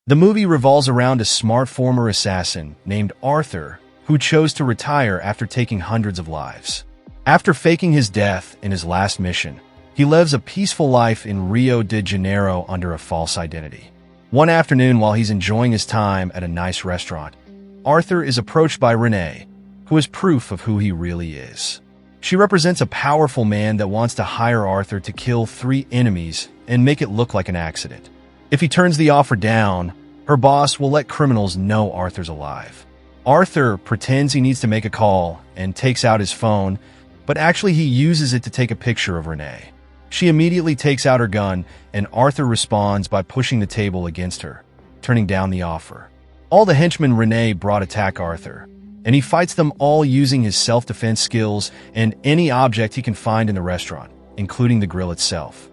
The movie revolves around a smart former assassin named Arthur who chose to retire after taking hundreds of lives. After faking his death in his last mission, he lives a peaceful life in Rio de Janeiro under a false identity. One afternoon, while he's enjoying his time at a nice restaurant, Arthur is approached by Renee, who is proof of who he really is. She represents a powerful man that wants to hire Arthur to kill 3 enemies and make it look like an accident. If he turns the offer down, her boss will let criminals know Arthur's alive. Arthur pretends he needs to make a call and takes out his phone, but actually he uses it to take a picture of Renee. She immediately takes out her gun, and Arthur responds by pushing the table against her, turning down the offer. All the henchmen Renee brought attack Arthur, and he fights them all using his self-defense skills and any object he can find in the restaurant, including the grill itself.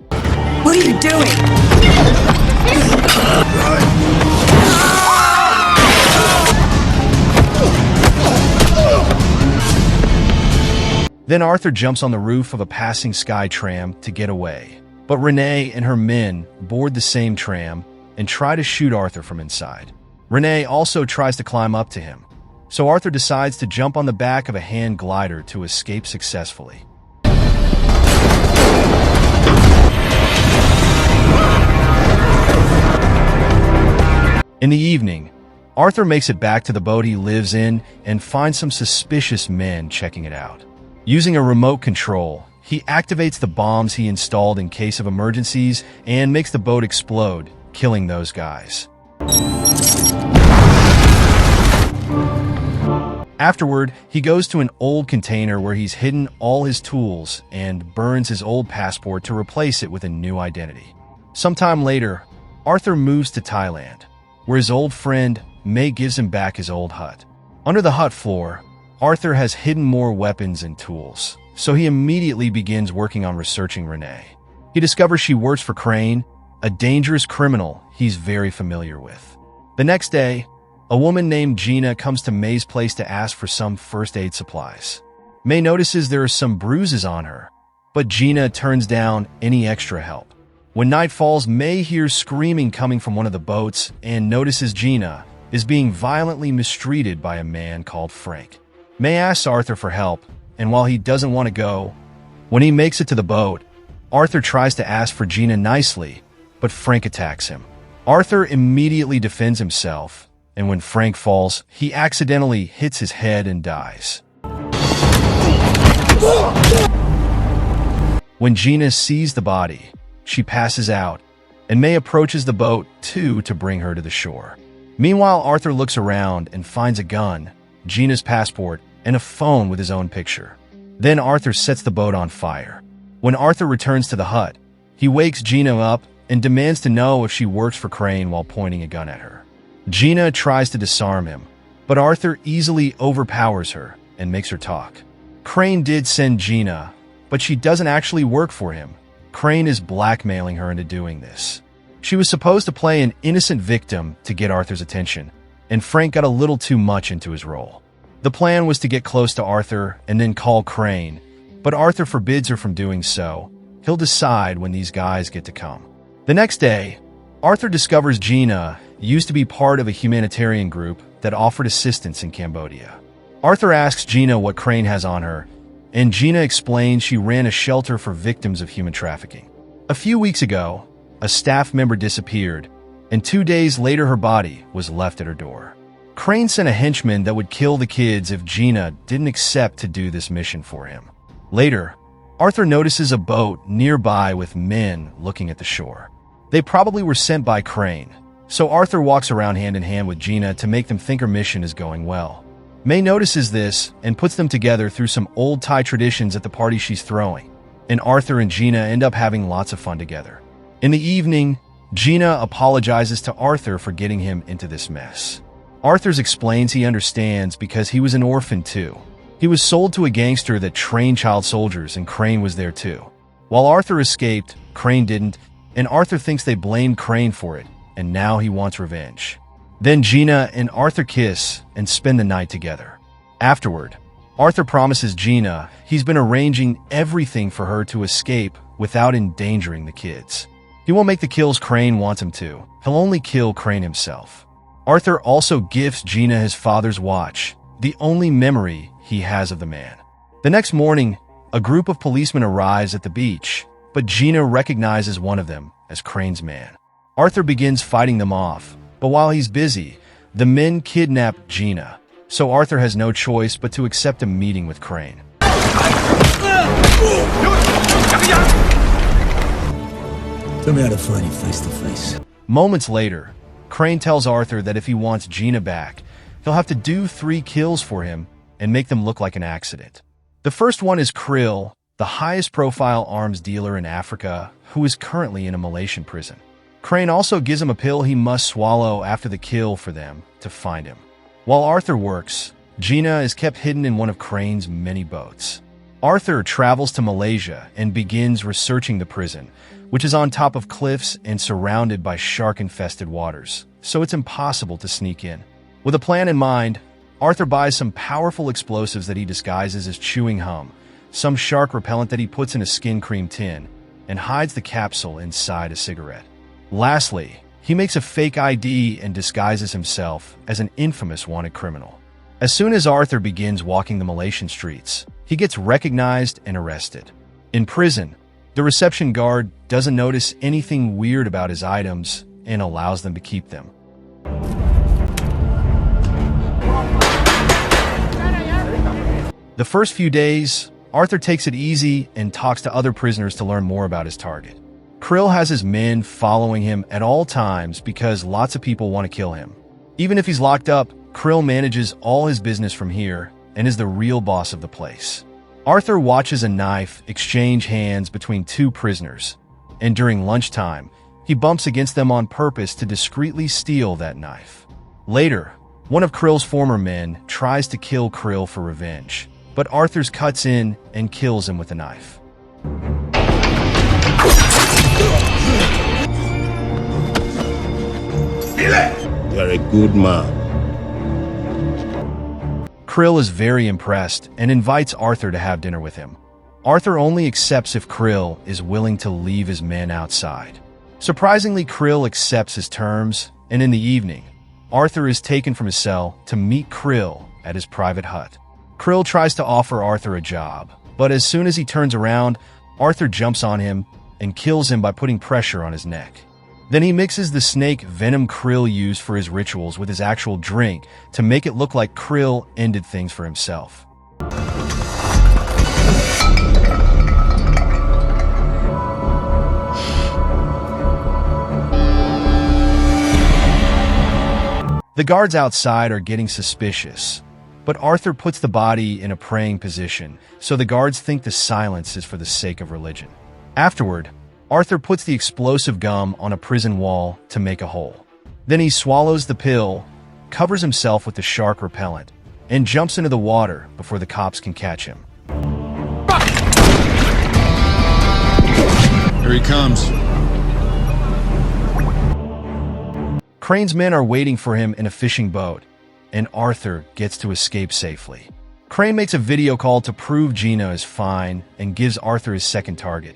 What are you doing? Then Arthur jumps on the roof of a passing sky tram to get away. But Renee and her men board the same tram and try to shoot Arthur from inside. Renee also tries to climb up to him, so Arthur decides to jump on the back of a hand glider to escape successfully. In the evening, Arthur makes it back to the boat he lives in and finds some suspicious men checking it out. Using a remote control, he activates the bombs he installed in case of emergencies and makes the boat explode, killing those guys. Afterward, he goes to an old container where he's hidden all his tools and burns his old passport to replace it with a new identity. Sometime later, Arthur moves to Thailand, where his old friend May gives him back his old hut. Under the hut floor, Arthur has hidden more weapons and tools, so he immediately begins working on researching Renee. He discovers she works for Crane, a dangerous criminal he's very familiar with. The next day, a woman named Gina comes to May's place to ask for some first aid supplies. May notices there are some bruises on her, but Gina turns down any extra help. When night falls, May hears screaming coming from one of the boats and notices Gina is being violently mistreated by a man called Frank. May asks Arthur for help, and while he doesn't want to go, when he makes it to the boat, Arthur tries to ask for Gina nicely, but Frank attacks him. Arthur immediately defends himself, and when Frank falls, he accidentally hits his head and dies. When Gina sees the body, she passes out, and May approaches the boat too to bring her to the shore. Meanwhile, Arthur looks around and finds a gun, Gina's passport, and a phone with his own picture. Then Arthur sets the boat on fire. When Arthur returns to the hut, he wakes Gina up and demands to know if she works for Crane while pointing a gun at her. Gina tries to disarm him, but Arthur easily overpowers her and makes her talk. Crane did send Gina, but she doesn't actually work for him. Crane is blackmailing her into doing this. She was supposed to play an innocent victim to get Arthur's attention, and Frank got a little too much into his role. The plan was to get close to Arthur and then call Crane, but Arthur forbids her from doing so. He'll decide when these guys get to come. The next day, Arthur discovers Gina used to be part of a humanitarian group that offered assistance in Cambodia. Arthur asks Gina what Crane has on her, and Gina explains she ran a shelter for victims of human trafficking. A few weeks ago, a staff member disappeared, and 2 days later her body was left at her door. Crane sent a henchman that would kill the kids if Gina didn't accept to do this mission for him. Later, Arthur notices a boat nearby with men looking at the shore. They probably were sent by Crane, so Arthur walks around hand in hand with Gina to make them think her mission is going well. May notices this and puts them together through some old Thai traditions at the party she's throwing, and Arthur and Gina end up having lots of fun together. In the evening, Gina apologizes to Arthur for getting him into this mess. Arthur explains he understands because he was an orphan too. He was sold to a gangster that trained child soldiers, and Crane was there too. While Arthur escaped, Crane didn't, and Arthur thinks they blamed Crane for it, and now he wants revenge. Then Gina and Arthur kiss and spend the night together. Afterward, Arthur promises Gina he's been arranging everything for her to escape without endangering the kids. He won't make the kills Crane wants him to. He'll only kill Crane himself. Arthur also gifts Gina his father's watch, the only memory he has of the man. The next morning, a group of policemen arrives at the beach, but Gina recognizes one of them as Crane's man. Arthur begins fighting them off, but while he's busy, the men kidnap Gina, so Arthur has no choice but to accept a meeting with Crane. Tell me how to find you face to face. Moments later, Crane tells Arthur that if he wants Gina back, he'll have to do 3 kills for him and make them look like an accident. The first one is Krill, the highest profile arms dealer in Africa, who is currently in a Malaysian prison. Crane also gives him a pill he must swallow after the kill for them to find him. While Arthur works, Gina is kept hidden in one of Crane's many boats. Arthur travels to Malaysia and begins researching the prison, which is on top of cliffs and surrounded by shark-infested waters, so it's impossible to sneak in. With a plan in mind, Arthur buys some powerful explosives that he disguises as chewing gum, some shark repellent that he puts in a skin cream tin, and hides the capsule inside a cigarette. Lastly, he makes a fake ID and disguises himself as an infamous wanted criminal. As soon as Arthur begins walking the Malaysian streets, he gets recognized and arrested. In prison, the reception guard doesn't notice anything weird about his items and allows them to keep them. The first few days, Arthur takes it easy and talks to other prisoners to learn more about his target. Krill has his men following him at all times because lots of people want to kill him. Even if he's locked up, Krill manages all his business from here and is the real boss of the place. Arthur watches a knife exchange hands between 2 prisoners, and during lunchtime, he bumps against them on purpose to discreetly steal that knife. Later, one of Krill's former men tries to kill Krill for revenge, but Arthur cuts in and kills him with a knife. You're a good man. Krill is very impressed and invites Arthur to have dinner with him. Arthur only accepts if Krill is willing to leave his men outside. Surprisingly, Krill accepts his terms, and in the evening, Arthur is taken from his cell to meet Krill at his private hut. Krill tries to offer Arthur a job, but as soon as he turns around, Arthur jumps on him and kills him by putting pressure on his neck. Then he mixes the snake venom Krill used for his rituals with his actual drink to make it look like Krill ended things for himself. The guards outside are getting suspicious, but Arthur puts the body in a praying position, so the guards think the silence is for the sake of religion. Afterward, Arthur puts the explosive gum on a prison wall to make a hole. Then he swallows the pill, covers himself with the shark repellent, and jumps into the water before the cops can catch him. Here he comes. Crane's men are waiting for him in a fishing boat, and Arthur gets to escape safely. Crane makes a video call to prove Gina is fine and gives Arthur his second target,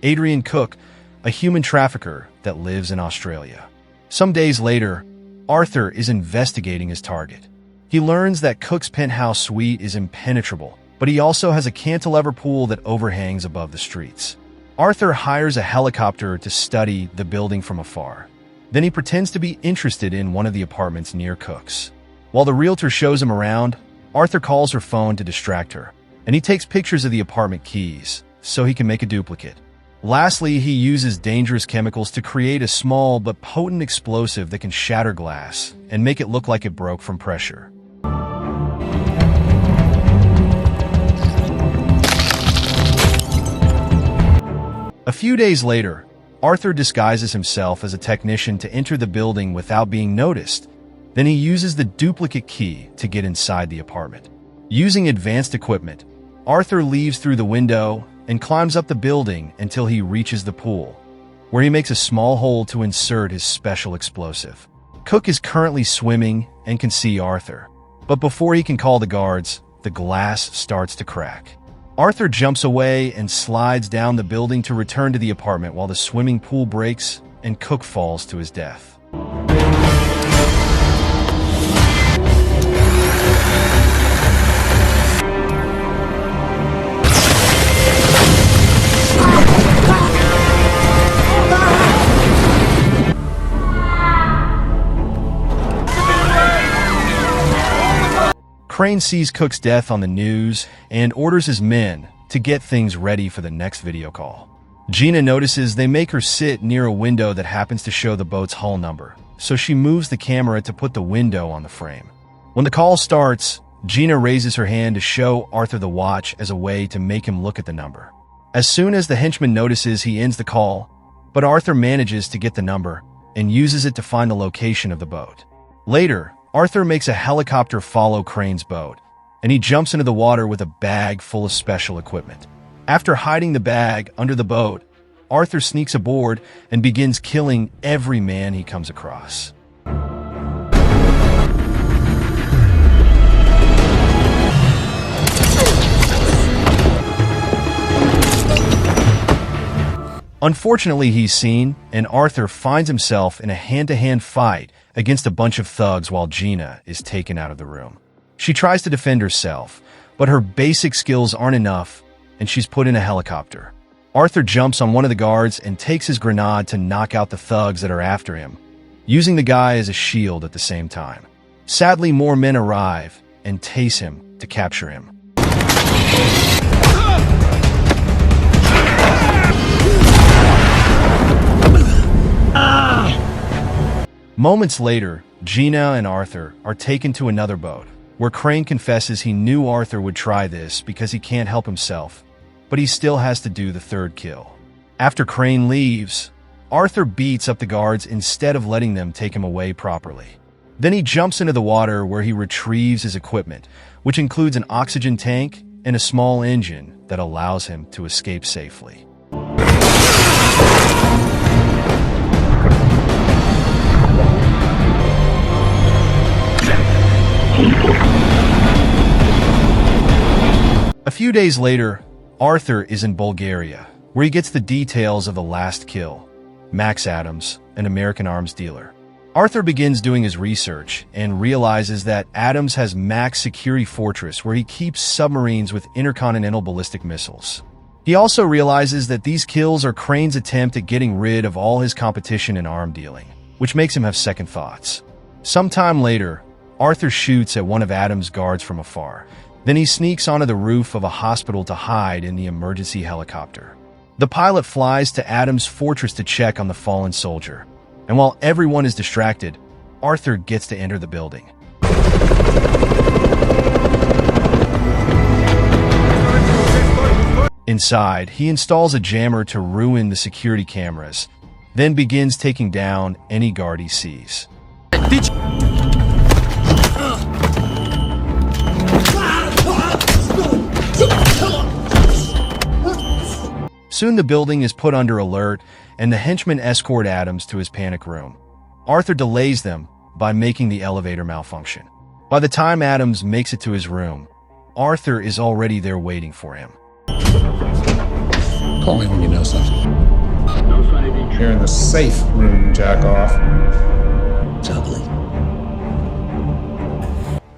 Adrian Cook, a human trafficker that lives in Australia. Some days later, Arthur is investigating his target. He learns that Cook's penthouse suite is impenetrable, but he also has a cantilever pool that overhangs above the streets. Arthur hires a helicopter to study the building from afar. Then he pretends to be interested in one of the apartments near Cook's. While the realtor shows him around, Arthur calls her phone to distract her, and he takes pictures of the apartment keys so he can make a duplicate. Lastly, he uses dangerous chemicals to create a small but potent explosive that can shatter glass and make it look like it broke from pressure. A few days later, Arthur disguises himself as a technician to enter the building without being noticed. Then he uses the duplicate key to get inside the apartment. Using advanced equipment, Arthur leaves through the window and climbs up the building until he reaches the pool, where he makes a small hole to insert his special explosive. Cook is currently swimming and can see Arthur, but before he can call the guards, the glass starts to crack. Arthur jumps away and slides down the building to return to the apartment while the swimming pool breaks and Cook falls to his death. Crane sees Cook's death on the news and orders his men to get things ready for the next video call. Gina notices they make her sit near a window that happens to show the boat's hull number, so she moves the camera to put the window on the frame. When the call starts, Gina raises her hand to show Arthur the watch as a way to make him look at the number. As soon as the henchman notices, he ends the call, but Arthur manages to get the number and uses it to find the location of the boat. Later, Arthur makes a helicopter follow Crane's boat, and he jumps into the water with a bag full of special equipment. After hiding the bag under the boat, Arthur sneaks aboard and begins killing every man he comes across. Unfortunately, he's seen, and Arthur finds himself in a hand-to-hand fight against a bunch of thugs while Gina is taken out of the room. She tries to defend herself, but her basic skills aren't enough, and she's put in a helicopter. Arthur jumps on one of the guards and takes his grenade to knock out the thugs that are after him, using the guy as a shield at the same time. Sadly, more men arrive and tase him to capture him. Moments later, Gina and Arthur are taken to another boat, where Crane confesses he knew Arthur would try this because he can't help himself, but he still has to do the third kill. After Crane leaves, Arthur beats up the guards instead of letting them take him away properly. Then he jumps into the water where he retrieves his equipment, which includes an oxygen tank and a small engine that allows him to escape safely. A few days later, Arthur is in Bulgaria, where he gets the details of the last kill, Max Adams, an American arms dealer. Arthur begins doing his research and realizes that Adams has Max Security Fortress where he keeps submarines with intercontinental ballistic missiles. He also realizes that these kills are Crane's attempt at getting rid of all his competition in arm dealing, which makes him have second thoughts. Sometime later, Arthur shoots at one of Adams' guards from afar. Then he sneaks onto the roof of a hospital to hide in the emergency helicopter. The pilot flies to Adams' fortress to check on the fallen soldier. And while everyone is distracted, Arthur gets to enter the building. Inside, he installs a jammer to ruin the security cameras, then begins taking down any guard he sees. Soon the building is put under alert, and the henchmen escort Adams to his panic room. Arthur delays them by making the elevator malfunction. By the time Adams makes it to his room, Arthur is already there waiting for him. Call me when you know something. You're in the safe room, jack off. It's ugly.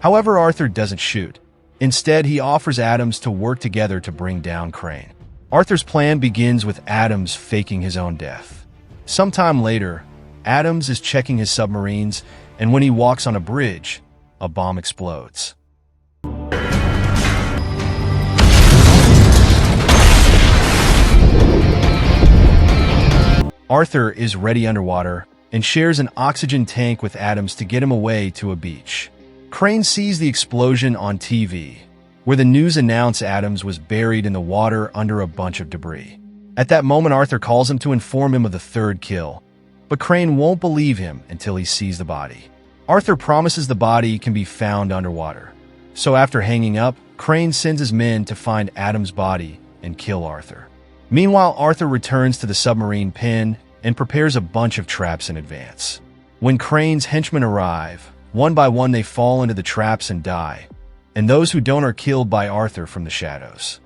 However, Arthur doesn't shoot. Instead, he offers Adams to work together to bring down Crane. Arthur's plan begins with Adams faking his own death. Sometime later, Adams is checking his submarines, and when he walks on a bridge, a bomb explodes. Arthur is ready underwater and shares an oxygen tank with Adams to get him away to a beach. Crane sees the explosion on TV, where the news announced Adams was buried in the water under a bunch of debris. At that moment, Arthur calls him to inform him of the third kill, but Crane won't believe him until he sees the body. Arthur promises the body can be found underwater. So after hanging up, Crane sends his men to find Adams' body and kill Arthur. Meanwhile, Arthur returns to the submarine pen and prepares a bunch of traps in advance. When Crane's henchmen arrive, one by one they fall into the traps and die, and those who don't are killed by Arthur from the shadows.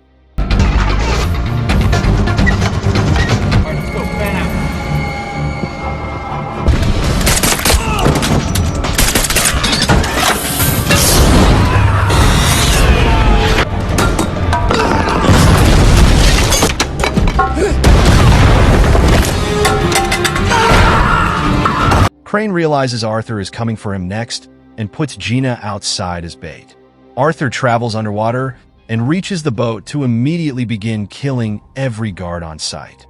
Crane realizes Arthur is coming for him next and puts Gina outside as bait. Arthur travels underwater and reaches the boat to immediately begin killing every guard on site.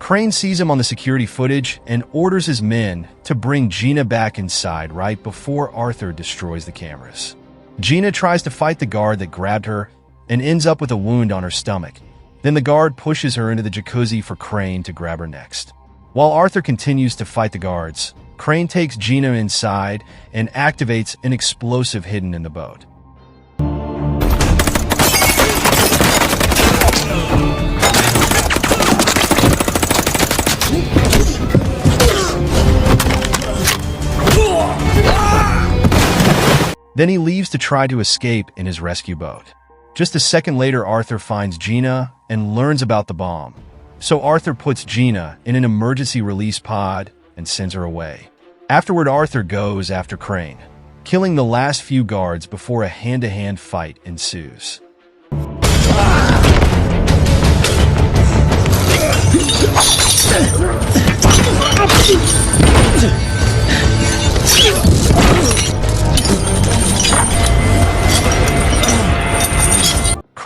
Crane sees him on the security footage and orders his men to bring Gina back inside right before Arthur destroys the cameras. Gina tries to fight the guard that grabbed her and ends up with a wound on her stomach. Then the guard pushes her into the jacuzzi for Crane to grab her next. While Arthur continues to fight the guards, Crane takes Gina inside and activates an explosive hidden in the boat. Then he leaves to try to escape in his rescue boat. Just a second later, Arthur finds Gina and learns about the bomb. So Arthur puts Gina in an emergency release pod and sends her away. Afterward, Arthur goes after Crane, killing the last few guards before a hand-to-hand fight ensues.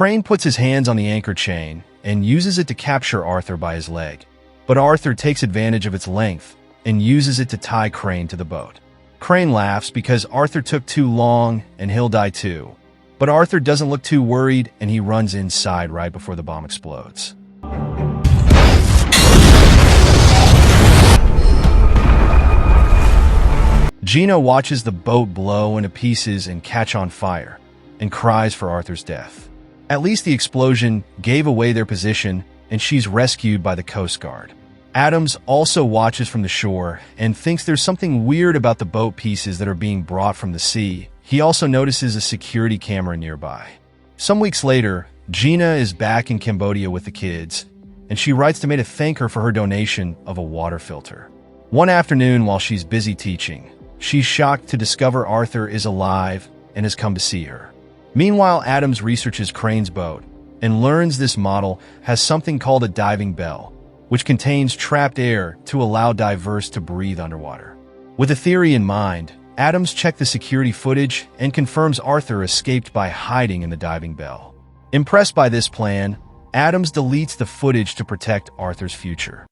Crane puts his hands on the anchor chain and uses it to capture Arthur by his leg, but Arthur takes advantage of its length and uses it to tie Crane to the boat. Crane laughs because Arthur took too long and he'll die too, but Arthur doesn't look too worried and he runs inside right before the bomb explodes. Gina watches the boat blow into pieces and catch on fire and cries for Arthur's death. At least the explosion gave away their position, and she's rescued by the Coast Guard. Adams also watches from the shore and thinks there's something weird about the boat pieces that are being brought from the sea. He also notices a security camera nearby. Some weeks later, Gina is back in Cambodia with the kids, and she writes to May to thank her for her donation of a water filter. One afternoon, while she's busy teaching, she's shocked to discover Arthur is alive and has come to see her. Meanwhile, Adams researches Crane's boat and learns this model has something called a diving bell, which contains trapped air to allow divers to breathe underwater. With a theory in mind, Adams checks the security footage and confirms Arthur escaped by hiding in the diving bell. Impressed by this plan, Adams deletes the footage to protect Arthur's future.